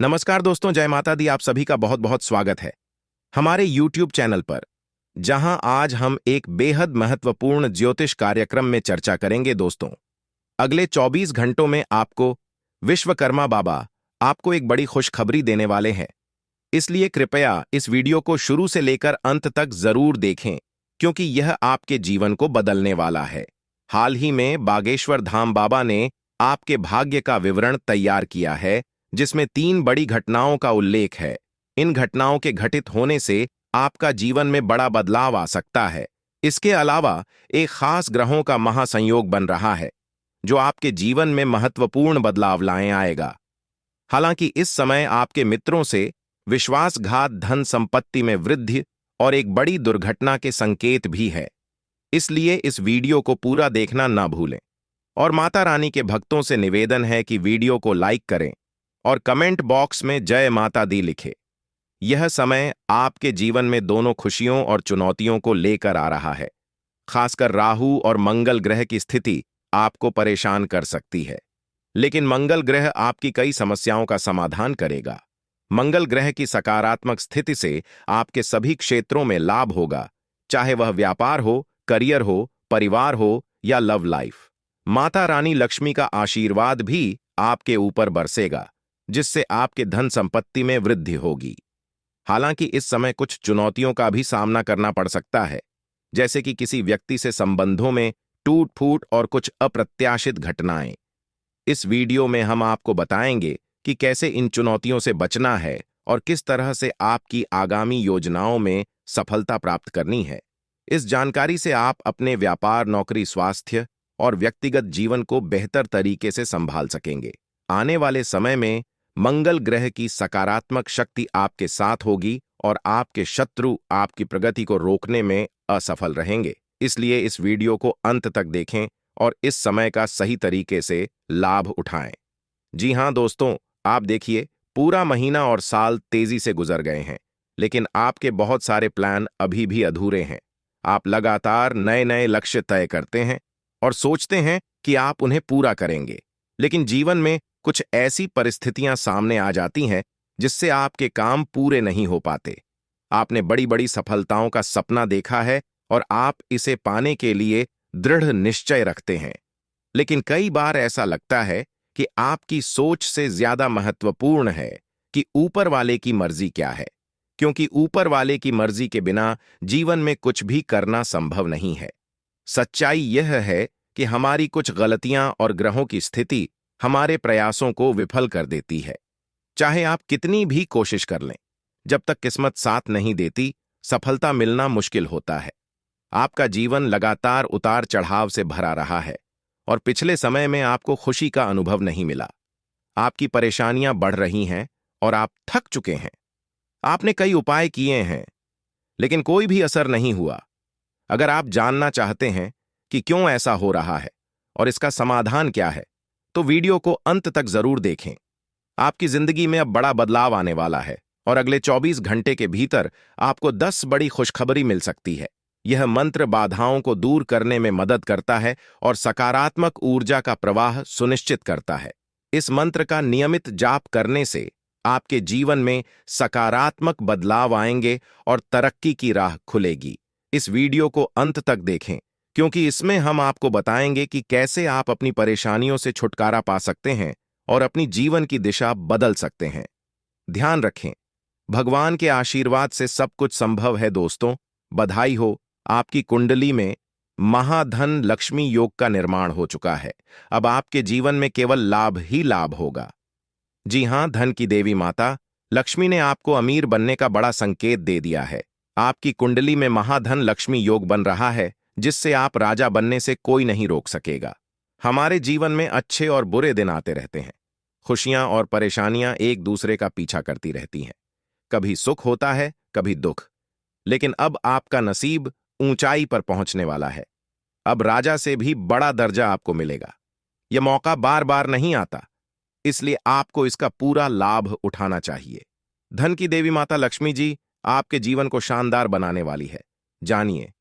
नमस्कार दोस्तों, जय माता दी। आप सभी का बहुत बहुत स्वागत है हमारे YouTube चैनल पर, जहां आज हम एक बेहद महत्वपूर्ण ज्योतिष कार्यक्रम में चर्चा करेंगे। दोस्तों, अगले 24 घंटों में आपको विश्वकर्मा बाबा आपको एक बड़ी खुशखबरी देने वाले हैं। इसलिए कृपया इस वीडियो को शुरू से लेकर अंत तक जरूर देखें, क्योंकि यह आपके जीवन को बदलने वाला है। हाल ही में बागेश्वर धाम बाबा ने आपके भाग्य का विवरण तैयार किया है, जिसमें 3 बड़ी घटनाओं का उल्लेख है। इन घटनाओं के घटित होने से आपका जीवन में बड़ा बदलाव आ सकता है। इसके अलावा एक खास ग्रहों का महासंयोग बन रहा है, जो आपके जीवन में महत्वपूर्ण बदलाव लाए आएगा। हालांकि इस समय आपके मित्रों से विश्वासघात, धन संपत्ति में वृद्धि और एक बड़ी दुर्घटना के संकेत भी है। इसलिए इस वीडियो को पूरा देखना ना भूलें। और माता रानी के भक्तों से निवेदन है कि वीडियो को लाइक करें और कमेंट बॉक्स में जय माता दी लिखें। यह समय आपके जीवन में दोनों खुशियों और चुनौतियों को लेकर आ रहा है। खासकर राहु और मंगल ग्रह की स्थिति आपको परेशान कर सकती है, लेकिन मंगल ग्रह आपकी कई समस्याओं का समाधान करेगा। मंगल ग्रह की सकारात्मक स्थिति से आपके सभी क्षेत्रों में लाभ होगा, चाहे वह व्यापार हो, करियर हो, परिवार हो या लव लाइफ। माता रानी लक्ष्मी का आशीर्वाद भी आपके ऊपर बरसेगा, जिससे आपके धन संपत्ति में वृद्धि होगी। हालांकि इस समय कुछ चुनौतियों का भी सामना करना पड़ सकता है, जैसे कि किसी व्यक्ति से संबंधों में टूट फूट और कुछ अप्रत्याशित घटनाएं। इस वीडियो में हम आपको बताएंगे कि कैसे इन चुनौतियों से बचना है और किस तरह से आपकी आगामी योजनाओं में सफलता प्राप्त करनी है। इस जानकारी से आप अपने व्यापार, नौकरी, स्वास्थ्य और व्यक्तिगत जीवन को बेहतर तरीके से संभाल सकेंगे। आने वाले समय में मंगल ग्रह की सकारात्मक शक्ति आपके साथ होगी और आपके शत्रु आपकी प्रगति को रोकने में असफल रहेंगे। इसलिए इस वीडियो को अंत तक देखें और इस समय का सही तरीके से लाभ उठाएं। जी हां दोस्तों, आप देखिए, पूरा महीना और साल तेजी से गुजर गए हैं, लेकिन आपके बहुत सारे प्लान अभी भी अधूरे हैं। आप लगातार नए नए लक्ष्य तय करते हैं और सोचते हैं कि आप उन्हें पूरा करेंगे, लेकिन जीवन में कुछ ऐसी परिस्थितियां सामने आ जाती हैं जिससे आपके काम पूरे नहीं हो पाते। आपने बड़ी बड़ी सफलताओं का सपना देखा है और आप इसे पाने के लिए दृढ़ निश्चय रखते हैं, लेकिन कई बार ऐसा लगता है कि आपकी सोच से ज्यादा महत्वपूर्ण है कि ऊपर वाले की मर्जी क्या है, क्योंकि ऊपर वाले की मर्जी के बिना जीवन में कुछ भी करना संभव नहीं है। सच्चाई यह है कि हमारी कुछ गलतियां और ग्रहों की स्थिति हमारे प्रयासों को विफल कर देती है। चाहे आप कितनी भी कोशिश कर लें, जब तक किस्मत साथ नहीं देती, सफलता मिलना मुश्किल होता है। आपका जीवन लगातार उतार चढ़ाव से भरा रहा है और पिछले समय में आपको खुशी का अनुभव नहीं मिला। आपकी परेशानियां बढ़ रही हैं और आप थक चुके हैं। आपने कई उपाय किए हैं, लेकिन कोई भी असर नहीं हुआ। अगर आप जानना चाहते हैं कि क्यों ऐसा हो रहा है और इसका समाधान क्या है, तो वीडियो को अंत तक जरूर देखें। आपकी जिंदगी में अब बड़ा बदलाव आने वाला है और अगले 24 घंटे के भीतर आपको 10 बड़ी खुशखबरी मिल सकती है। यह मंत्र बाधाओं को दूर करने में मदद करता है और सकारात्मक ऊर्जा का प्रवाह सुनिश्चित करता है। इस मंत्र का नियमित जाप करने से आपके जीवन में सकारात्मक बदलाव आएंगे और तरक्की की राह खुलेगी। इस वीडियो को अंत तक देखें, क्योंकि इसमें हम आपको बताएंगे कि कैसे आप अपनी परेशानियों से छुटकारा पा सकते हैं और अपनी जीवन की दिशा बदल सकते हैं। ध्यान रखें, भगवान के आशीर्वाद से सब कुछ संभव है। दोस्तों, बधाई हो, आपकी कुंडली में महाधन लक्ष्मी योग का निर्माण हो चुका है। अब आपके जीवन में केवल लाभ ही लाभ होगा। जी हां, धन की देवी माता लक्ष्मी ने आपको अमीर बनने का बड़ा संकेत दे दिया है। आपकी कुंडली में महाधन लक्ष्मी योग बन रहा है, जिससे आप राजा बनने से कोई नहीं रोक सकेगा। हमारे जीवन में अच्छे और बुरे दिन आते रहते हैं। खुशियां और परेशानियां एक दूसरे का पीछा करती रहती हैं। कभी सुख होता है, कभी दुख, लेकिन अब आपका नसीब ऊंचाई पर पहुंचने वाला है। अब राजा से भी बड़ा दर्जा आपको मिलेगा। यह मौका बार बार नहीं आता, इसलिए आपको इसका पूरा लाभ उठाना चाहिए। धन की देवी माता लक्ष्मी जी आपके जीवन को शानदार बनाने वाली है। जानिए,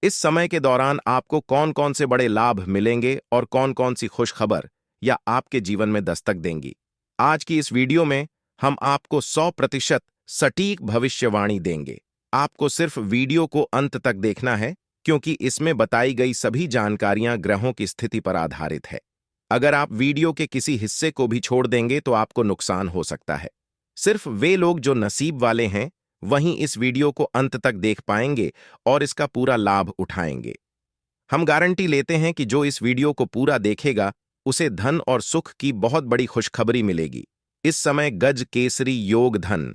इस समय के दौरान आपको कौन कौन से बड़े लाभ मिलेंगे और कौन कौन सी खुश खबर या आपके जीवन में दस्तक देंगी। आज की इस वीडियो में हम आपको 100% सटीक भविष्यवाणी देंगे। आपको सिर्फ वीडियो को अंत तक देखना है, क्योंकि इसमें बताई गई सभी जानकारियां ग्रहों की स्थिति पर आधारित है। अगर आप वीडियो के किसी हिस्से को भी छोड़ देंगे तो आपको नुकसान हो सकता है। सिर्फ वे लोग जो नसीब वाले हैं वहीं इस वीडियो को अंत तक देख पाएंगे और इसका पूरा लाभ उठाएंगे। हम गारंटी लेते हैं कि जो इस वीडियो को पूरा देखेगा उसे धन और सुख की बहुत बड़ी खुशखबरी मिलेगी। इस समय गज केसरी योग, धन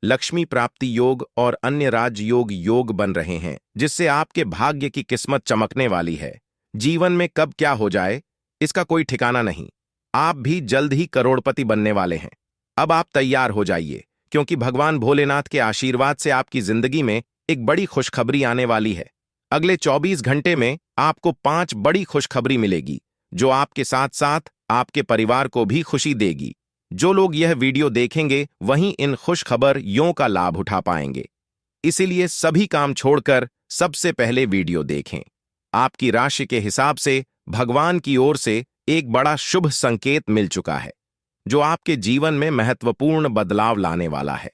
लक्ष्मी प्राप्ति योग और अन्य योग बन रहे हैं, जिससे आपके भाग्य की किस्मत चमकने वाली है। जीवन में कब क्या हो जाए इसका कोई ठिकाना नहीं। आप भी जल्द ही करोड़पति बनने वाले हैं। अब आप तैयार हो जाइए, क्योंकि भगवान भोलेनाथ के आशीर्वाद से आपकी जिंदगी में एक बड़ी खुशखबरी आने वाली है। अगले 24 घंटे में आपको 5 बड़ी खुशखबरी मिलेगी, जो आपके साथ साथ आपके परिवार को भी खुशी देगी। जो लोग यह वीडियो देखेंगे वहीं इन खुशखबरियों का लाभ उठा पाएंगे। इसीलिए सभी काम छोड़कर सबसे पहले वीडियो देखें। आपकी राशि के हिसाब से भगवान की ओर से एक बड़ा शुभ संकेत मिल चुका है, जो आपके जीवन में महत्वपूर्ण बदलाव लाने वाला है।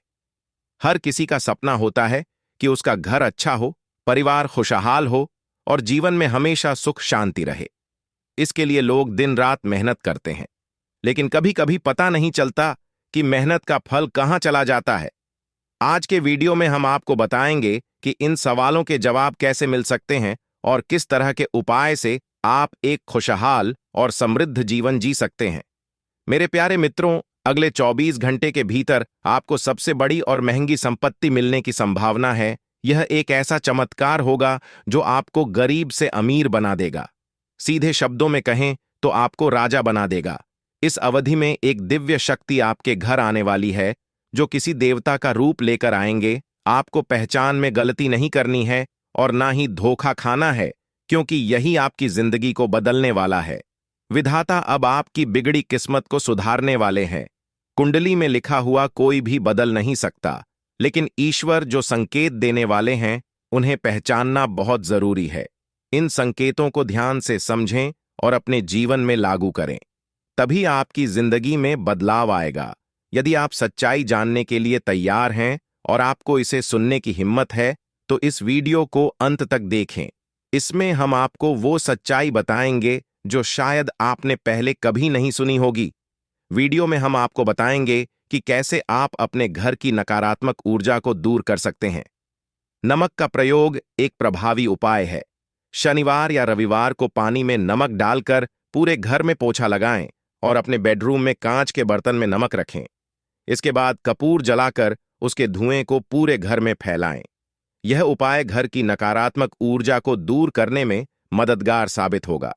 हर किसी का सपना होता है कि उसका घर अच्छा हो, परिवार खुशहाल हो और जीवन में हमेशा सुख शांति रहे। इसके लिए लोग दिन रात मेहनत करते हैं, लेकिन कभी कभी पता नहीं चलता कि मेहनत का फल कहां चला जाता है। आज के वीडियो में हम आपको बताएंगे कि इन सवालों के जवाब कैसे मिल सकते हैं और किस तरह के उपाय से आप एक खुशहाल और समृद्ध जीवन जी सकते हैं। मेरे प्यारे मित्रों, अगले 24 घंटे के भीतर आपको सबसे बड़ी और महंगी संपत्ति मिलने की संभावना है। यह एक ऐसा चमत्कार होगा जो आपको गरीब से अमीर बना देगा। सीधे शब्दों में कहें तो आपको राजा बना देगा। इस अवधि में एक दिव्य शक्ति आपके घर आने वाली है, जो किसी देवता का रूप लेकर आएंगे। आपको पहचान में गलती नहीं करनी है और ना ही धोखा खाना है, क्योंकि यही आपकी जिंदगी को बदलने वाला है। विधाता अब आपकी बिगड़ी किस्मत को सुधारने वाले हैं। कुंडली में लिखा हुआ कोई भी बदल नहीं सकता, लेकिन ईश्वर जो संकेत देने वाले हैं उन्हें पहचानना बहुत जरूरी है। इन संकेतों को ध्यान से समझें और अपने जीवन में लागू करें, तभी आपकी जिंदगी में बदलाव आएगा। यदि आप सच्चाई जानने के लिए तैयार हैं और आपको इसे सुनने की हिम्मत है, तो इस वीडियो को अंत तक देखें। इसमें हम आपको वो सच्चाई बताएंगे जो शायद आपने पहले कभी नहीं सुनी होगी। वीडियो में हम आपको बताएंगे कि कैसे आप अपने घर की नकारात्मक ऊर्जा को दूर कर सकते हैं। नमक का प्रयोग एक प्रभावी उपाय है। शनिवार या रविवार को पानी में नमक डालकर पूरे घर में पोछा लगाएं और अपने बेडरूम में कांच के बर्तन में नमक रखें। इसके बाद कपूर जलाकर उसके धुएं को पूरे घर में फैलाएं। यह उपाय घर की नकारात्मक ऊर्जा को दूर करने में मददगार साबित होगा।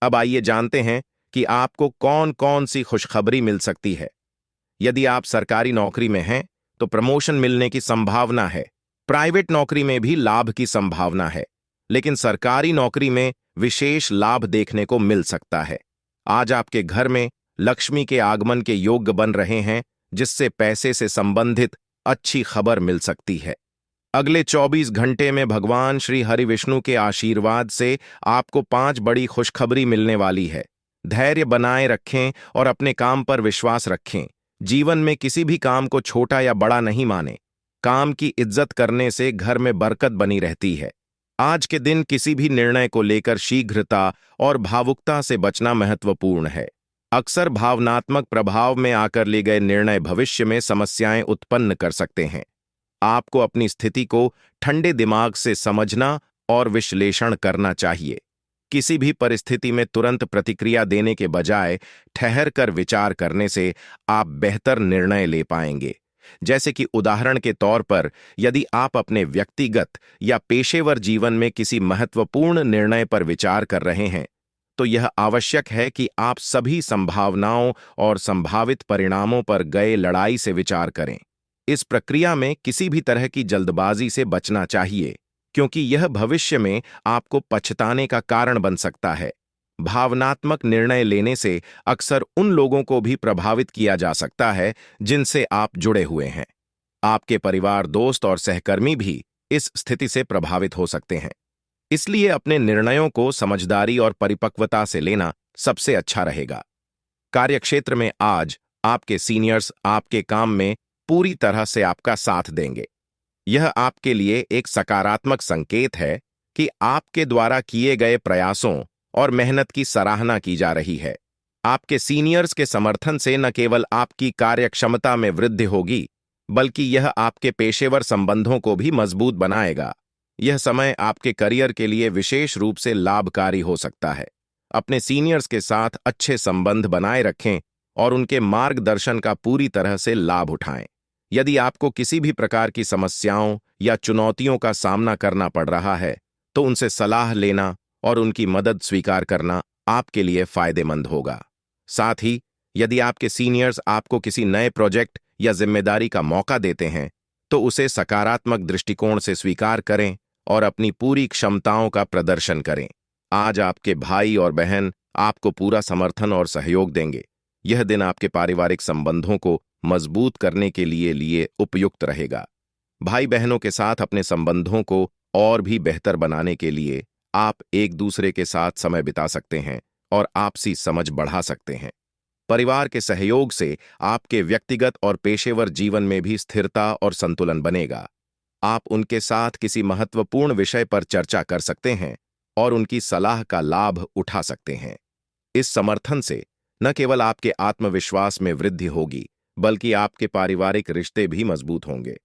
अब आइए जानते हैं कि आपको कौन कौन सी खुशखबरी मिल सकती है। यदि आप सरकारी नौकरी में हैं तो प्रमोशन मिलने की संभावना है। प्राइवेट नौकरी में भी लाभ की संभावना है, लेकिन सरकारी नौकरी में विशेष लाभ देखने को मिल सकता है। आज आपके घर में लक्ष्मी के आगमन के योग बन रहे हैं, जिससे पैसे से संबंधित अच्छी खबर मिल सकती है। अगले 24 घंटे में भगवान श्री हरि विष्णु के आशीर्वाद से आपको 5 बड़ी खुशखबरी मिलने वाली है। धैर्य बनाए रखें और अपने काम पर विश्वास रखें। जीवन में किसी भी काम को छोटा या बड़ा नहीं माने। काम की इज्जत करने से घर में बरकत बनी रहती है। आज के दिन किसी भी निर्णय को लेकर शीघ्रता और भावुकता से बचना महत्वपूर्ण है। अक्सर भावनात्मक प्रभाव में आकर लिए गए निर्णय भविष्य में समस्याएं उत्पन्न कर सकते हैं। आपको अपनी स्थिति को ठंडे दिमाग से समझना और विश्लेषण करना चाहिए। किसी भी परिस्थिति में तुरंत प्रतिक्रिया देने के बजाय ठहर कर विचार करने से आप बेहतर निर्णय ले पाएंगे। जैसे कि उदाहरण के तौर पर, यदि आप अपने व्यक्तिगत या पेशेवर जीवन में किसी महत्वपूर्ण निर्णय पर विचार कर रहे हैं, तो यह आवश्यक है कि आप सभी संभावनाओं और संभावित परिणामों पर गए लड़ाई से विचार करें। इस प्रक्रिया में किसी भी तरह की जल्दबाजी से बचना चाहिए, क्योंकि यह भविष्य में आपको पछताने का कारण बन सकता है। भावनात्मक निर्णय लेने से अक्सर उन लोगों को भी प्रभावित किया जा सकता है जिनसे आप जुड़े हुए हैं। आपके परिवार, दोस्त और सहकर्मी भी इस स्थिति से प्रभावित हो सकते हैं। इसलिए अपने निर्णयों को समझदारी और परिपक्वता से लेना सबसे अच्छा रहेगा। कार्यक्षेत्र में आज आपके सीनियर्स आपके काम में पूरी तरह से आपका साथ देंगे। यह आपके लिए एक सकारात्मक संकेत है कि आपके द्वारा किए गए प्रयासों और मेहनत की सराहना की जा रही है। आपके सीनियर्स के समर्थन से न केवल आपकी कार्यक्षमता में वृद्धि होगी, बल्कि यह आपके पेशेवर संबंधों को भी मजबूत बनाएगा। यह समय आपके करियर के लिए विशेष रूप से लाभकारी हो सकता है। अपने सीनियर्स के साथ अच्छे संबंध बनाए रखें और उनके मार्गदर्शन का पूरी तरह से लाभ उठाएं। यदि आपको किसी भी प्रकार की समस्याओं या चुनौतियों का सामना करना पड़ रहा है, तो उनसे सलाह लेना और उनकी मदद स्वीकार करना आपके लिए फायदेमंद होगा। साथ ही, यदि आपके सीनियर्स आपको किसी नए प्रोजेक्ट या जिम्मेदारी का मौका देते हैं, तो उसे सकारात्मक दृष्टिकोण से स्वीकार करें और अपनी पूरी क्षमताओं का प्रदर्शन करें। आज आपके भाई और बहन आपको पूरा समर्थन और सहयोग देंगे। यह दिन आपके पारिवारिक संबंधों को मजबूत करने के लिए उपयुक्त रहेगा। भाई बहनों के साथ अपने संबंधों को और भी बेहतर बनाने के लिए आप एक दूसरे के साथ समय बिता सकते हैं और आपसी समझ बढ़ा सकते हैं। परिवार के सहयोग से आपके व्यक्तिगत और पेशेवर जीवन में भी स्थिरता और संतुलन बनेगा। आप उनके साथ किसी महत्वपूर्ण विषय पर चर्चा कर सकते हैं और उनकी सलाह का लाभ उठा सकते हैं। इस समर्थन से न केवल आपके आत्मविश्वास में वृद्धि होगी, बल्कि आपके पारिवारिक रिश्ते भी मजबूत होंगे।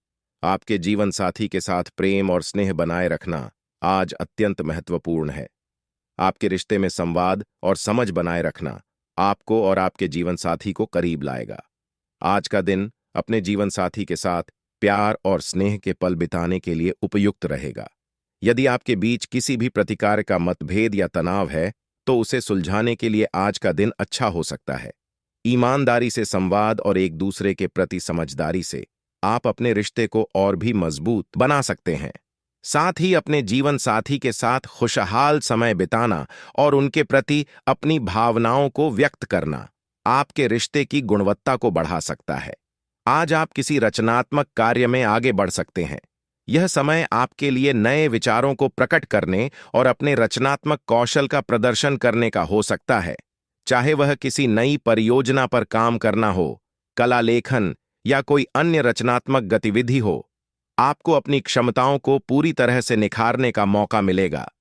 आपके जीवन साथी के साथ प्रेम और स्नेह बनाए रखना आज अत्यंत महत्वपूर्ण है। आपके रिश्ते में संवाद और समझ बनाए रखना आपको और आपके जीवन साथी को करीब लाएगा। आज का दिन अपने जीवन साथी के साथ प्यार और स्नेह के पल बिताने के लिए उपयुक्त रहेगा। यदि आपके बीच किसी भी प्रकार का मतभेद या तनाव है, तो उसे सुलझाने के लिए आज का दिन अच्छा हो सकता है। ईमानदारी से संवाद और एक दूसरे के प्रति समझदारी से आप अपने रिश्ते को और भी मजबूत बना सकते हैं। साथ ही अपने जीवन साथी के साथ खुशहाल समय बिताना और उनके प्रति अपनी भावनाओं को व्यक्त करना आपके रिश्ते की गुणवत्ता को बढ़ा सकता है। आज आप किसी रचनात्मक कार्य में आगे बढ़ सकते हैं। यह समय आपके लिए नए विचारों को प्रकट करने और अपने रचनात्मक कौशल का प्रदर्शन करने का हो सकता है। चाहे वह किसी नई परियोजना पर काम करना हो, कला लेखन या कोई अन्य रचनात्मक गतिविधि हो, आपको अपनी क्षमताओं को पूरी तरह से निखारने का मौका मिलेगा।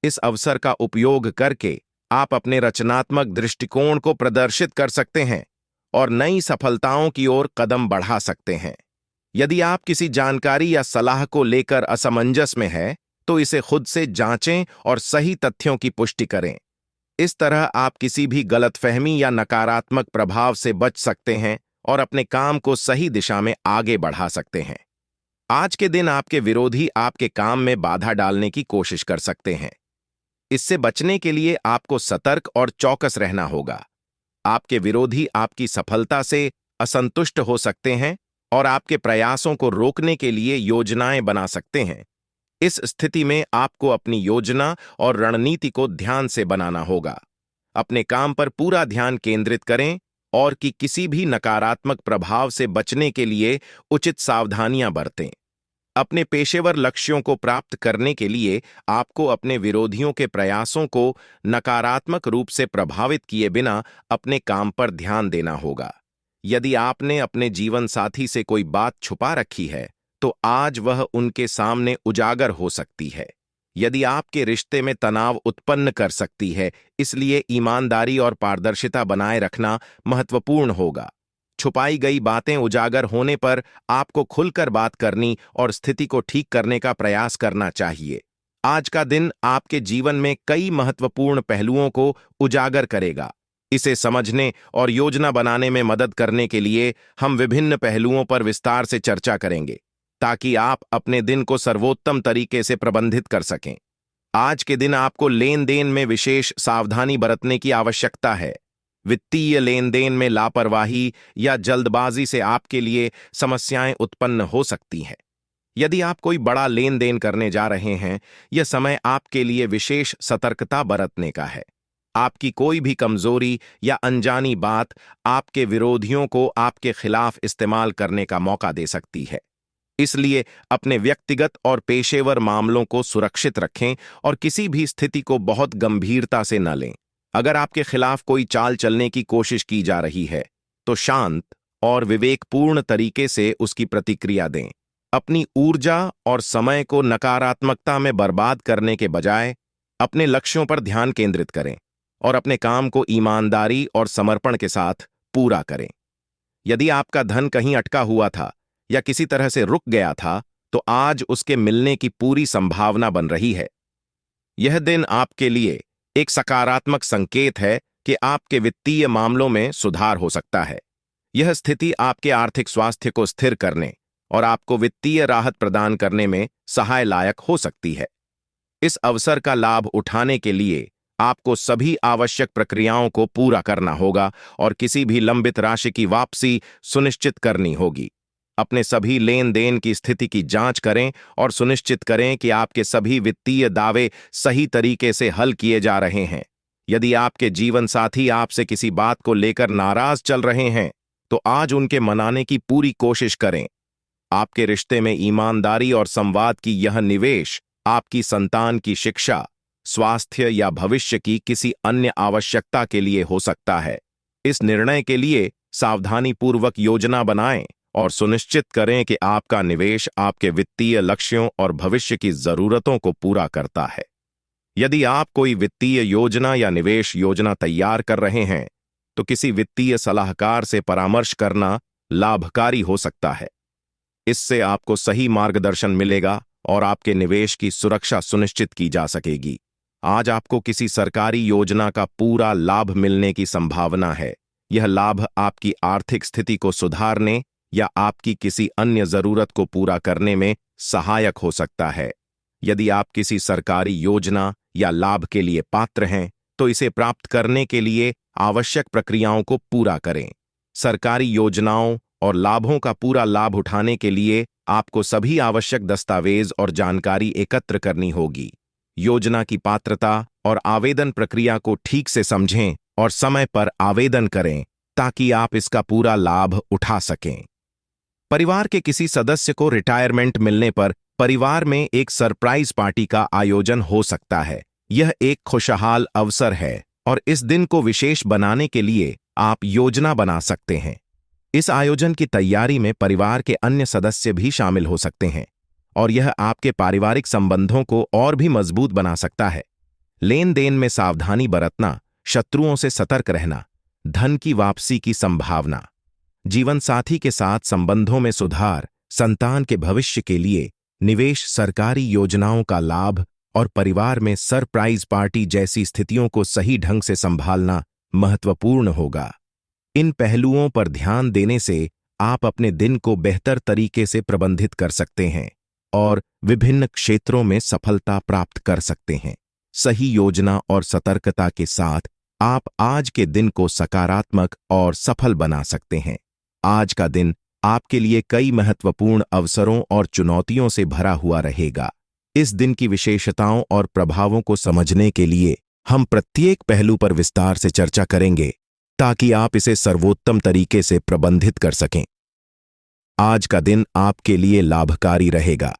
इस अवसर का उपयोग करके आप अपने रचनात्मक दृष्टिकोण को प्रदर्शित कर सकते हैं और नई सफलताओं की ओर कदम बढ़ा सकते हैं। यदि आप किसी जानकारी या सलाह को लेकर असमंजस में हैं, तो इसे खुद से जांचें और सही तथ्यों की पुष्टि करें। इस तरह आप किसी भी गलतफहमी या नकारात्मक प्रभाव से बच सकते हैं और अपने काम को सही दिशा में आगे बढ़ा सकते हैं। आज के दिन आपके विरोधी आपके काम में बाधा डालने की कोशिश कर सकते हैं। इससे बचने के लिए आपको सतर्क और चौकस रहना होगा। आपके विरोधी आपकी सफलता से असंतुष्ट हो सकते हैं और आपके प्रयासों को रोकने के लिए योजनाएं बना सकते हैं। इस स्थिति में आपको अपनी योजना और रणनीति को ध्यान से बनाना होगा। अपने काम पर पूरा ध्यान केंद्रित करें और किसी भी नकारात्मक प्रभाव से बचने के लिए उचित सावधानियां बरतें। अपने पेशेवर लक्ष्यों को प्राप्त करने के लिए आपको अपने विरोधियों के प्रयासों को नकारात्मक रूप से प्रभावित किए बिना अपने काम पर ध्यान देना होगा। यदि आपने अपने जीवन साथी से कोई बात छुपा रखी है, तो आज वह उनके सामने उजागर हो सकती है। यदि आपके रिश्ते में तनाव उत्पन्न कर सकती है, इसलिए ईमानदारी और पारदर्शिता बनाए रखना महत्वपूर्ण होगा। छुपाई गई बातें उजागर होने पर आपको खुलकर बात करनी और स्थिति को ठीक करने का प्रयास करना चाहिए। आज का दिन आपके जीवन में कई महत्वपूर्ण पहलुओं को उजागर करेगा। इसे समझने और योजना बनाने में मदद करने के लिए हम विभिन्न पहलुओं पर विस्तार से चर्चा करेंगे, ताकि आप अपने दिन को सर्वोत्तम तरीके से प्रबंधित कर सकें। आज के दिन आपको लेन देन में विशेष सावधानी बरतने की आवश्यकता है। वित्तीय लेन देन में लापरवाही या जल्दबाजी से आपके लिए समस्याएं उत्पन्न हो सकती हैं। यदि आप कोई बड़ा लेन देन करने जा रहे हैं, यह समय आपके लिए विशेष सतर्कता बरतने का है। आपकी कोई भी कमजोरी या अनजानी बात आपके विरोधियों को आपके खिलाफ इस्तेमाल करने का मौका दे सकती है। इसलिए अपने व्यक्तिगत और पेशेवर मामलों को सुरक्षित रखें और किसी भी स्थिति को बहुत गंभीरता से न लें। अगर आपके खिलाफ कोई चाल चलने की कोशिश की जा रही है, तो शांत और विवेकपूर्ण तरीके से उसकी प्रतिक्रिया दें। अपनी ऊर्जा और समय को नकारात्मकता में बर्बाद करने के बजाय अपने लक्ष्यों पर ध्यान केंद्रित करें और अपने काम को ईमानदारी और समर्पण के साथ पूरा करें। यदि आपका धन कहीं अटका हुआ था या किसी तरह से रुक गया था, तो आज उसके मिलने की पूरी संभावना बन रही है। यह दिन आपके लिए एक सकारात्मक संकेत है कि आपके वित्तीय मामलों में सुधार हो सकता है। यह स्थिति आपके आर्थिक स्वास्थ्य को स्थिर करने और आपको वित्तीय राहत प्रदान करने में सहाय लायक हो सकती है। इस अवसर का लाभ उठाने के लिए आपको सभी आवश्यक प्रक्रियाओं को पूरा करना होगा और किसी भी लंबित राशि की वापसी सुनिश्चित करनी होगी। अपने सभी लेन देन की स्थिति की जांच करें और सुनिश्चित करें कि आपके सभी वित्तीय दावे सही तरीके से हल किए जा रहे हैं। यदि आपके जीवन साथी आपसे किसी बात को लेकर नाराज चल रहे हैं, तो आज उनके मनाने की पूरी कोशिश करें। आपके रिश्ते में ईमानदारी और संवाद की यह निवेश आपकी संतान की शिक्षा, स्वास्थ्य या भविष्य की किसी अन्य आवश्यकता के लिए हो सकता है। इस निर्णय के लिए सावधानीपूर्वक योजना बनाएं और सुनिश्चित करें कि आपका निवेश आपके वित्तीय लक्ष्यों और भविष्य की जरूरतों को पूरा करता है। यदि आप कोई वित्तीय योजना या निवेश योजना तैयार कर रहे हैं, तो किसी वित्तीय सलाहकार से परामर्श करना लाभकारी हो सकता है। इससे आपको सही मार्गदर्शन मिलेगा और आपके निवेश की सुरक्षा सुनिश्चित की जा सकेगी। आज आपको किसी सरकारी योजना का पूरा लाभ मिलने की संभावना है। यह लाभ आपकी आर्थिक स्थिति को सुधारने या आपकी किसी अन्य जरूरत को पूरा करने में सहायक हो सकता है। यदि आप किसी सरकारी योजना या लाभ के लिए पात्र हैं, तो इसे प्राप्त करने के लिए आवश्यक प्रक्रियाओं को पूरा करें। सरकारी योजनाओं और लाभों का पूरा लाभ उठाने के लिए आपको सभी आवश्यक दस्तावेज और जानकारी एकत्र करनी होगी। योजना की पात्रता और आवेदन प्रक्रिया को ठीक से समझें और समय पर आवेदन करें ताकि आप इसका पूरा लाभ उठा सकें। परिवार के किसी सदस्य को रिटायरमेंट मिलने पर परिवार में एक सरप्राइज पार्टी का आयोजन हो सकता है। यह एक खुशहाल अवसर है और इस दिन को विशेष बनाने के लिए आप योजना बना सकते हैं। इस आयोजन की तैयारी में परिवार के अन्य सदस्य भी शामिल हो सकते हैं और यह आपके पारिवारिक संबंधों को और भी मजबूत बना सकता है। लेन देन में सावधानी बरतना, शत्रुओं से सतर्क रहना, धन की वापसी की संभावना, जीवन साथी के साथ संबंधों में सुधार, संतान के भविष्य के लिए निवेश, सरकारी योजनाओं का लाभ और परिवार में सरप्राइज पार्टी जैसी स्थितियों को सही ढंग से संभालना महत्वपूर्ण होगा। इन पहलुओं पर ध्यान देने से आप अपने दिन को बेहतर तरीके से प्रबंधित कर सकते हैं और विभिन्न क्षेत्रों में सफलता प्राप्त कर सकते हैं। सही योजना और सतर्कता के साथ आप आज के दिन को सकारात्मक और सफल बना सकते हैं। आज का दिन आपके लिए कई महत्वपूर्ण अवसरों और चुनौतियों से भरा हुआ रहेगा। इस दिन की विशेषताओं और प्रभावों को समझने के लिए हम प्रत्येक पहलू पर विस्तार से चर्चा करेंगे ताकि आप इसे सर्वोत्तम तरीके से प्रबंधित कर सकें। आज का दिन आपके लिए लाभकारी रहेगा।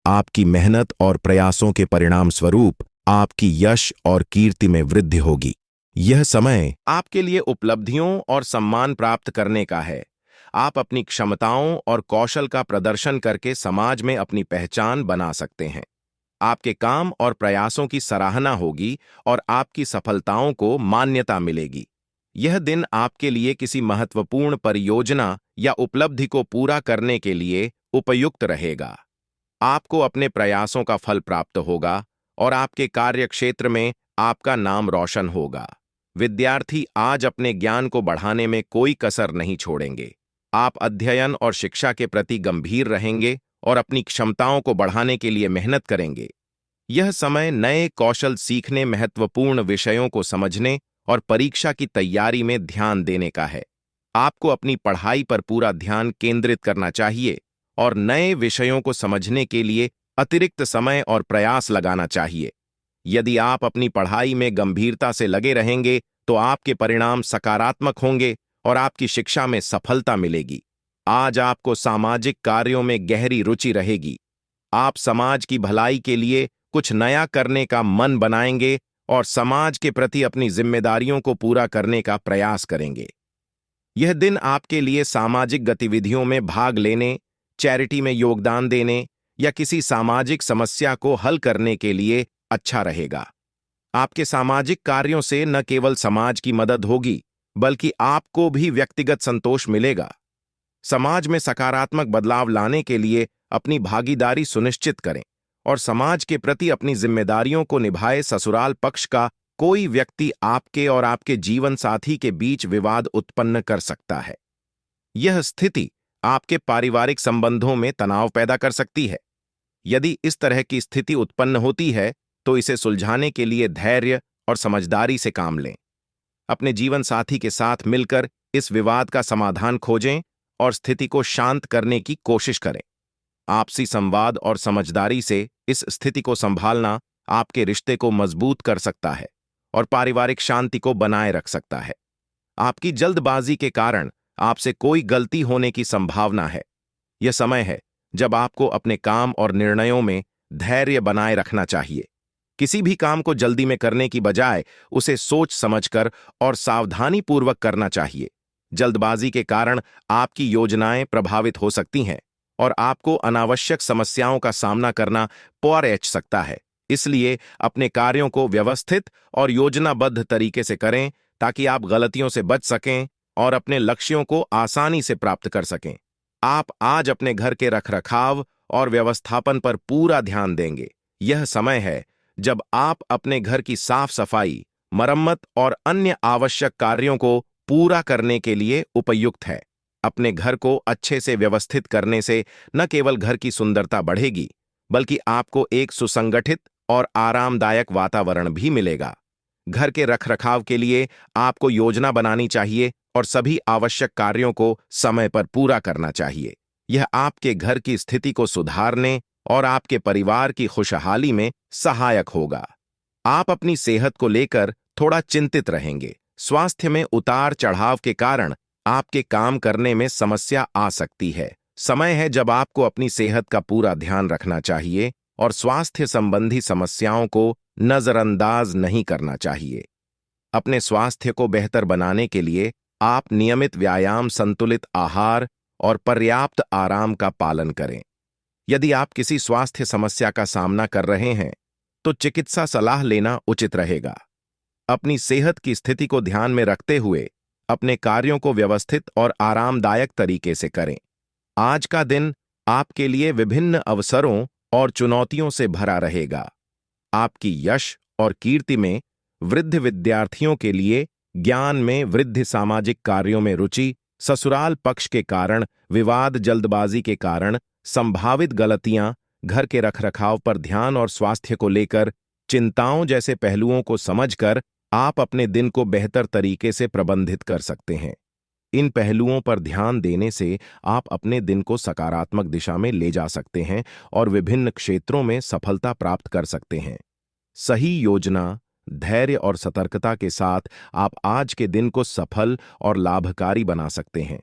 आपकी मेहनत और प्रयासों के परिणाम स्वरूप आपकी यश और कीर्ति में वृद्धि होगी। यह समय आपके लिए उपलब्धियों और सम्मान प्राप्त करने का है। आप अपनी क्षमताओं और कौशल का प्रदर्शन करके समाज में अपनी पहचान बना सकते हैं। आपके काम और प्रयासों की सराहना होगी और आपकी सफलताओं को मान्यता मिलेगी। यह दिन आपके लिए किसी महत्वपूर्ण परियोजना या उपलब्धि को पूरा करने के लिए उपयुक्त रहेगा। आपको अपने प्रयासों का फल प्राप्त होगा और आपके कार्यक्षेत्र में आपका नाम रोशन होगा। विद्यार्थी आज अपने ज्ञान को बढ़ाने में कोई कसर नहीं छोड़ेंगे। आप अध्ययन और शिक्षा के प्रति गंभीर रहेंगे और अपनी क्षमताओं को बढ़ाने के लिए मेहनत करेंगे। यह समय नए कौशल सीखने, महत्वपूर्ण विषयों को समझने और परीक्षा की तैयारी में ध्यान देने का है। आपको अपनी पढ़ाई पर पूरा ध्यान केंद्रित करना चाहिए और नए विषयों को समझने के लिए अतिरिक्त समय और प्रयास लगाना चाहिए। यदि आप अपनी पढ़ाई में गंभीरता से लगे रहेंगे तो आपके परिणाम सकारात्मक होंगे और आपकी शिक्षा में सफलता मिलेगी। आज आपको सामाजिक कार्यों में गहरी रुचि रहेगी। आप समाज की भलाई के लिए कुछ नया करने का मन बनाएंगे और समाज के प्रति अपनी जिम्मेदारियों को पूरा करने का प्रयास करेंगे। यह दिन आपके लिए सामाजिक गतिविधियों में भाग लेने, चैरिटी में योगदान देने या किसी सामाजिक समस्या को हल करने के लिए अच्छा रहेगा। आपके सामाजिक कार्यों से न केवल समाज की मदद होगी, बल्कि आपको भी व्यक्तिगत संतोष मिलेगा। समाज में सकारात्मक बदलाव लाने के लिए अपनी भागीदारी सुनिश्चित करें और समाज के प्रति अपनी जिम्मेदारियों को निभाए। ससुराल पक्ष का कोई व्यक्ति आपके और आपके जीवन साथी के बीच विवाद उत्पन्न कर सकता है। यह स्थिति आपके पारिवारिक संबंधों में तनाव पैदा कर सकती है। यदि इस तरह की स्थिति उत्पन्न होती है, तो इसे सुलझाने के लिए धैर्य और समझदारी से काम लें। अपने जीवन साथी के साथ मिलकर इस विवाद का समाधान खोजें और स्थिति को शांत करने की कोशिश करें। आपसी संवाद और समझदारी से इस स्थिति को संभालना आपके रिश्ते को मजबूत कर सकता है और पारिवारिक शांति को बनाए रख सकता है। आपकी जल्दबाजी के कारण आपसे कोई गलती होने की संभावना है। यह समय है जब आपको अपने काम और निर्णयों में धैर्य बनाए रखना चाहिए। किसी भी काम को जल्दी में करने की बजाय उसे सोच समझकर और सावधानीपूर्वक करना चाहिए। जल्दबाजी के कारण आपकी योजनाएं प्रभावित हो सकती हैं और आपको अनावश्यक समस्याओं का सामना करना पड़ सकता है। इसलिए अपने कार्यों को व्यवस्थित और योजनाबद्ध तरीके से करें ताकि आप गलतियों से बच सकें और अपने लक्ष्यों को आसानी से प्राप्त कर सकें। आप आज अपने घर के रखरखाव और व्यवस्थापन पर पूरा ध्यान देंगे। यह समय है जब आप अपने घर की साफ सफाई, मरम्मत और अन्य आवश्यक कार्यों को पूरा करने के लिए उपयुक्त है। अपने घर को अच्छे से व्यवस्थित करने से न केवल घर की सुंदरता बढ़ेगी, बल्कि आपको एक सुसंगठित और आरामदायक वातावरण भी मिलेगा। घर के रखरखाव के लिए आपको योजना बनानी चाहिए और सभी आवश्यक कार्यों को समय पर पूरा करना चाहिए। यह आपके घर की स्थिति को सुधारने और आपके परिवार की खुशहाली में सहायक होगा। आप अपनी सेहत को लेकर थोड़ा चिंतित रहेंगे। स्वास्थ्य में उतार चढ़ाव के कारण आपके काम करने में समस्या आ सकती है। समय है जब आपको अपनी सेहत का पूरा ध्यान रखना चाहिए और स्वास्थ्य संबंधी समस्याओं को नजरअंदाज नहीं करना चाहिए। अपने स्वास्थ्य को बेहतर बनाने के लिए आप नियमित व्यायाम, संतुलित आहार और पर्याप्त आराम का पालन करें। यदि आप किसी स्वास्थ्य समस्या का सामना कर रहे हैं, तो चिकित्सा सलाह लेना उचित रहेगा। अपनी सेहत की स्थिति को ध्यान में रखते हुए अपने कार्यों को व्यवस्थित और आरामदायक तरीके से करें। आज का दिन आपके लिए विभिन्न अवसरों और चुनौतियों से भरा रहेगा। आपकी यश और कीर्ति में वृद्ध, विद्यार्थियों के लिए ज्ञान में वृद्धि, सामाजिक कार्यों में रुचि, ससुराल पक्ष के कारण विवाद, जल्दबाजी के कारण संभावित गलतियां, घर के रखरखाव पर ध्यान और स्वास्थ्य को लेकर चिंताओं जैसे पहलुओं को समझकर आप अपने दिन को बेहतर तरीके से प्रबंधित कर सकते हैं। इन पहलुओं पर ध्यान देने से आप अपने दिन को सकारात्मक दिशा में ले जा सकते हैं और विभिन्न क्षेत्रों में सफलता प्राप्त कर सकते हैं। सही योजना, धैर्य और सतर्कता के साथ आप आज के दिन को सफल और लाभकारी बना सकते हैं।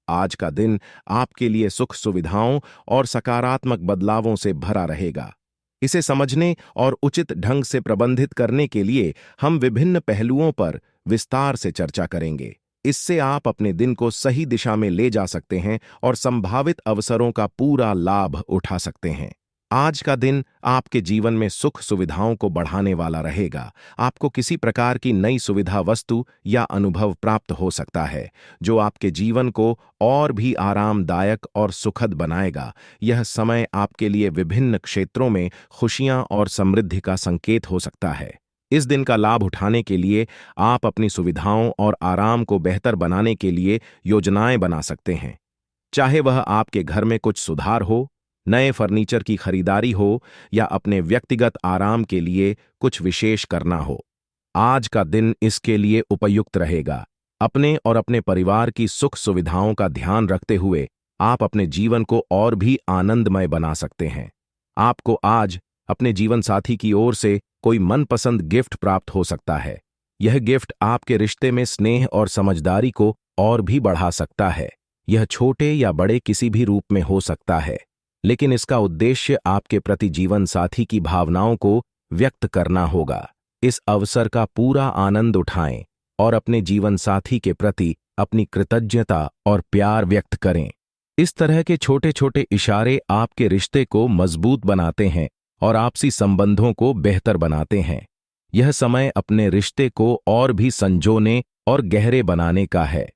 आज का दिन आपके लिए सुख, सुविधाओं और सकारात्मक बदलावों से भरा रहेगा। इसे समझने और उचित ढंग से प्रबंधित करने के लिए हम विभिन्न पहलुओं पर विस्तार से चर्चा करेंगे। इससे आप अपने दिन को सही दिशा में ले जा सकते हैं और संभावित अवसरों का पूरा लाभ उठा सकते हैं। आज का दिन आपके जीवन में सुख सुविधाओं को बढ़ाने वाला रहेगा। आपको किसी प्रकार की नई सुविधा, वस्तु या अनुभव प्राप्त हो सकता है जो आपके जीवन को और भी आरामदायक और सुखद बनाएगा। यह समय आपके लिए विभिन्न क्षेत्रों में खुशियां और समृद्धि का संकेत हो सकता है। इस दिन का लाभ उठाने के लिए आप अपनी सुविधाओं और आराम को बेहतर बनाने के लिए योजनाएं बना सकते हैं। चाहे वह आपके घर में कुछ सुधार हो, नए फर्नीचर की खरीदारी हो या अपने व्यक्तिगत आराम के लिए कुछ विशेष करना हो, आज का दिन इसके लिए उपयुक्त रहेगा। अपने और अपने परिवार की सुख सुविधाओं का ध्यान रखते हुए आप अपने जीवन को और भी आनंदमय बना सकते हैं। आपको आज अपने जीवन साथी की ओर से कोई मनपसंद गिफ्ट प्राप्त हो सकता है। यह गिफ्ट आपके रिश्ते में स्नेह और समझदारी को और भी बढ़ा सकता है। यह छोटे या बड़े किसी भी रूप में हो सकता है, लेकिन इसका उद्देश्य आपके प्रति जीवन साथी की भावनाओं को व्यक्त करना होगा। इस अवसर का पूरा आनंद उठाएं और अपने जीवन साथी के प्रति अपनी कृतज्ञता और प्यार व्यक्त करें। इस तरह के छोटे छोटे इशारे आपके रिश्ते को मजबूत बनाते हैं और आपसी संबंधों को बेहतर बनाते हैं। यह समय अपने रिश्ते को और भी संजोने और गहरे बनाने का है।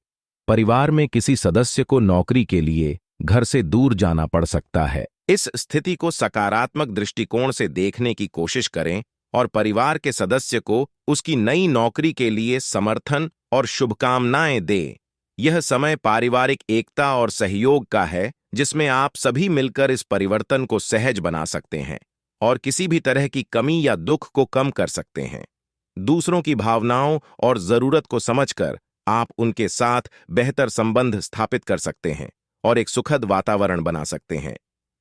परिवार में किसी सदस्य को नौकरी के लिए घर से दूर जाना पड़ सकता है। इस स्थिति को सकारात्मक दृष्टिकोण से देखने की कोशिश करें और परिवार के सदस्य को उसकी नई नौकरी के लिए समर्थन और शुभकामनाएं दें। यह समय पारिवारिक एकता और सहयोग का है, जिसमें आप सभी मिलकर इस परिवर्तन को सहज बना सकते हैं और किसी भी तरह की कमी या दुख को कम कर सकते हैं। दूसरों की भावनाओं और जरूरत को समझकर आप उनके साथ बेहतर संबंध स्थापित कर सकते हैं और एक सुखद वातावरण बना सकते हैं।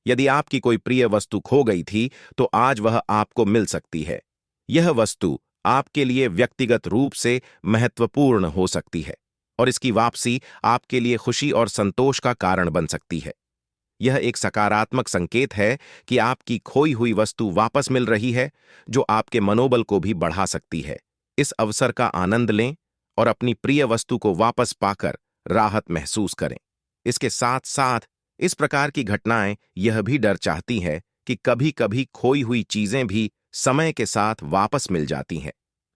यदि आपकी कोई प्रिय वस्तु खो गई थी, तो आज वह आपको मिल सकती है। यह वस्तु आपके लिए व्यक्तिगत रूप से महत्वपूर्ण हो सकती है और इसकी वापसी आपके लिए खुशी और संतोष का कारण बन सकती है। यह एक सकारात्मक संकेत है कि आपकी खोई हुई वस्तु वापस मिल रही है, जो आपके मनोबल को भी बढ़ा सकती है। इस अवसर का आनंद लें और अपनी प्रिय वस्तु को वापस पाकर राहत महसूस करें। इसके साथ साथ इस प्रकार की घटनाएं यह भी डर चाहती है कि कभी-कभी खोई हुई चीजें भी समय के साथ वापस मिल जाती हैं,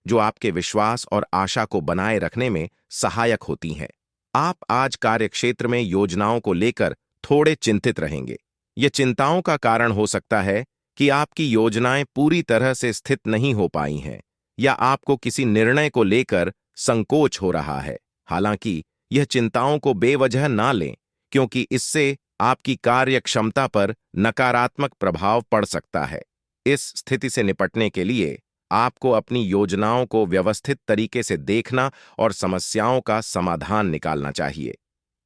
जो आपके विश्वास और आशा को बनाए रखने में सहायक होती हैं। आप आज कार्यक्षेत्र में योजनाओं को लेकर थोड़े चिंतित रहेंगे। ये चिंताओं का कारण हो सकता है कि आपकी योजनाएं पूरी तरह से स्थित नहीं हो पाई हैं या आपको किसी निर्णय को लेकर संकोच हो रहा है। हालांकि यह चिंताओं को बेवजह ना लें, क्योंकि इससे आपकी कार्यक्षमता पर नकारात्मक प्रभाव पड़ सकता है। इस स्थिति से निपटने के लिए आपको अपनी योजनाओं को व्यवस्थित तरीके से देखना और समस्याओं का समाधान निकालना चाहिए।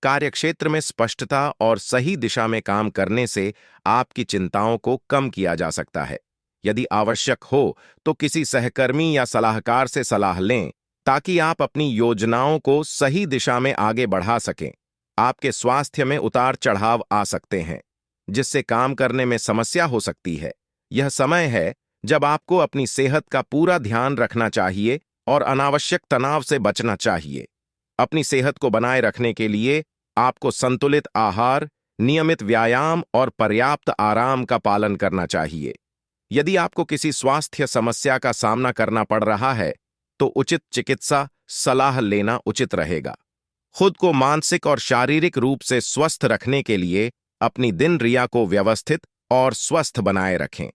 कार्यक्षेत्र में स्पष्टता और सही दिशा में काम करने से आपकी चिंताओं को कम किया जा सकता है। यदि आवश्यक हो तो किसी सहकर्मी या सलाहकार से सलाह लें, ताकि आप अपनी योजनाओं को सही दिशा में आगे बढ़ा सकें। आपके स्वास्थ्य में उतार चढ़ाव आ सकते हैं, जिससे काम करने में समस्या हो सकती है। यह समय है जब आपको अपनी सेहत का पूरा ध्यान रखना चाहिए और अनावश्यक तनाव से बचना चाहिए। अपनी सेहत को बनाए रखने के लिए आपको संतुलित आहार, नियमित व्यायाम और पर्याप्त आराम का पालन करना चाहिए। यदि आपको किसी स्वास्थ्य समस्या का सामना करना पड़ रहा है, तो उचित चिकित्सा सलाह लेना उचित रहेगा। खुद को मानसिक और शारीरिक रूप से स्वस्थ रखने के लिए अपनी दिनचर्या को व्यवस्थित और स्वस्थ बनाए रखें।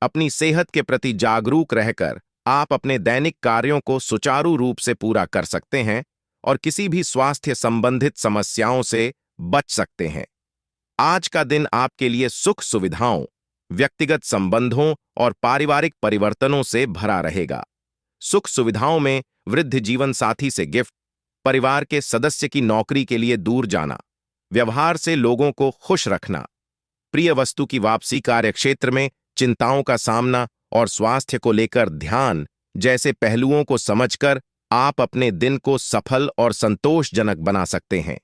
अपनी सेहत के प्रति जागरूक रहकर आप अपने दैनिक कार्यों को सुचारू रूप से पूरा कर सकते हैं और किसी भी स्वास्थ्य संबंधित समस्याओं से बच सकते हैं। आज का दिन आपके लिए सुख सुविधाओं, व्यक्तिगत संबंधों और पारिवारिक परिवर्तनों से भरा रहेगा। सुख सुविधाओं में वृद्ध जीवन साथी से गिफ्ट, परिवार के सदस्य की नौकरी के लिए दूर जाना, व्यवहार से लोगों को खुश रखना, प्रिय वस्तु की वापसी, कार्यक्षेत्र में चिंताओं का सामना और स्वास्थ्य को लेकर ध्यान जैसे पहलुओं को समझकर आप अपने दिन को सफल और संतोषजनक बना सकते हैं।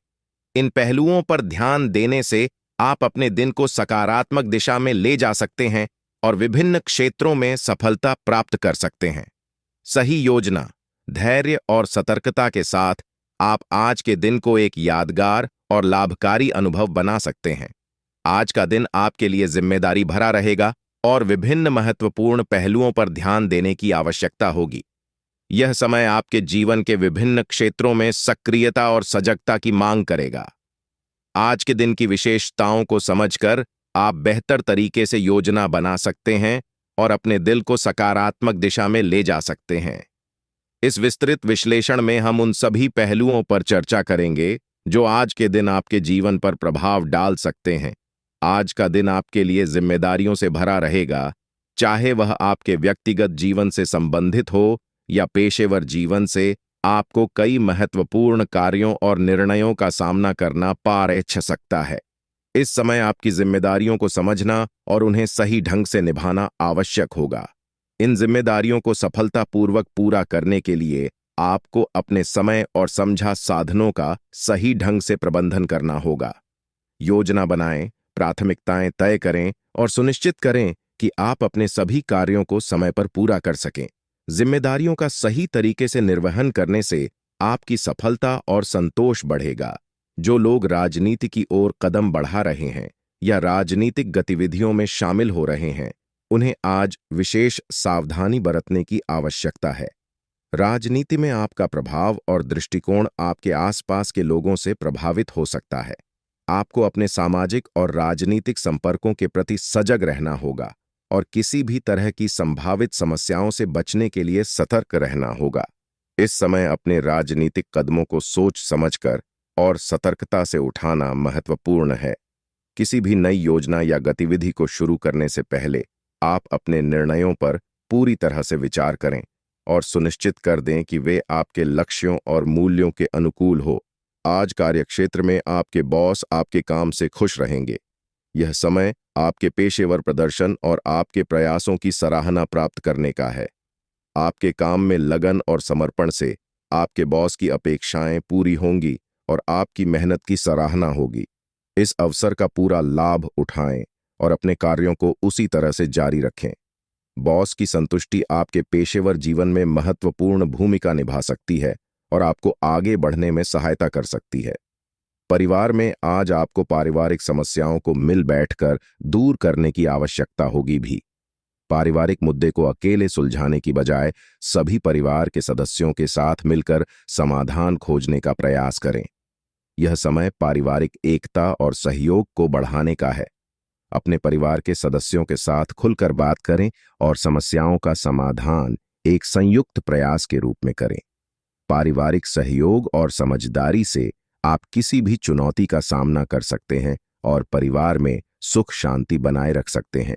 इन पहलुओं पर ध्यान देने से आप अपने दिन को सकारात्मक दिशा में ले जा सकते हैं और विभिन्न क्षेत्रों में सफलता प्राप्त कर सकते हैं। सही योजना, धैर्य और सतर्कता के साथ आप आज के दिन को एक यादगार और लाभकारी अनुभव बना सकते हैं। आज का दिन आपके लिए जिम्मेदारी भरा रहेगा और विभिन्न महत्वपूर्ण पहलुओं पर ध्यान देने की आवश्यकता होगी। यह समय आपके जीवन के विभिन्न क्षेत्रों में सक्रियता और सजगता की मांग करेगा। आज के दिन की विशेषताओं को समझकर आप बेहतर तरीके से योजना बना सकते हैं और अपने दिल को सकारात्मक दिशा में ले जा सकते हैं। इस विस्तृत विश्लेषण में हम उन सभी पहलुओं पर चर्चा करेंगे जो आज के दिन आपके जीवन पर प्रभाव डाल सकते हैं। आज का दिन आपके लिए जिम्मेदारियों से भरा रहेगा, चाहे वह आपके व्यक्तिगत जीवन से संबंधित हो या पेशेवर जीवन से। आपको कई महत्वपूर्ण कार्यों और निर्णयों का सामना करना पड़ सकता है। इस समय आपकी जिम्मेदारियों को समझना और उन्हें सही ढंग से निभाना आवश्यक होगा। इन जिम्मेदारियों को सफलतापूर्वक पूरा करने के लिए आपको अपने समय और समझा साधनों का सही ढंग से प्रबंधन करना होगा। योजना बनाएं, प्राथमिकताएं तय करें और सुनिश्चित करें कि आप अपने सभी कार्यों को समय पर पूरा कर सकें। जिम्मेदारियों का सही तरीके से निर्वहन करने से आपकी सफलता और संतोष बढ़ेगा। जो लोग राजनीति की ओर कदम बढ़ा रहे हैं या राजनीतिक गतिविधियों में शामिल हो रहे हैं, उन्हें आज विशेष सावधानी बरतने की आवश्यकता है। राजनीति में आपका प्रभाव और दृष्टिकोण आपके आसपास के लोगों से प्रभावित हो सकता है। आपको अपने सामाजिक और राजनीतिक संपर्कों के प्रति सजग रहना होगा और किसी भी तरह की संभावित समस्याओं से बचने के लिए सतर्क रहना होगा। इस समय अपने राजनीतिक कदमों को सोच समझकर और सतर्कता से उठाना महत्वपूर्ण है। किसी भी नई योजना या गतिविधि को शुरू करने से पहले आप अपने निर्णयों पर पूरी तरह से विचार करें और सुनिश्चित कर दें कि वे आपके लक्ष्यों और मूल्यों के अनुकूल हो। आज कार्यक्षेत्र में आपके बॉस आपके काम से खुश रहेंगे। यह समय आपके पेशेवर प्रदर्शन और आपके प्रयासों की सराहना प्राप्त करने का है। आपके काम में लगन और समर्पण से आपके बॉस की अपेक्षाएं पूरी होंगी और आपकी मेहनत की सराहना होगी। इस अवसर का पूरा लाभ उठाएं और अपने कार्यों को उसी तरह से जारी रखें। बॉस की संतुष्टि आपके पेशेवर जीवन में महत्वपूर्ण भूमिका निभा सकती है और आपको आगे बढ़ने में सहायता कर सकती है। परिवार में आज आपको पारिवारिक समस्याओं को मिल बैठकर दूर करने की आवश्यकता होगी भी। पारिवारिक मुद्दे को अकेले सुलझाने की बजाय सभी परिवार के सदस्यों के साथ मिलकर समाधान खोजने का प्रयास करें। यह समय पारिवारिक एकता और सहयोग को बढ़ाने का है। अपने परिवार के सदस्यों के साथ खुलकर बात करें और समस्याओं का समाधान एक संयुक्त प्रयास के रूप में करें। पारिवारिक सहयोग और समझदारी से आप किसी भी चुनौती का सामना कर सकते हैं और परिवार में सुख शांति बनाए रख सकते हैं।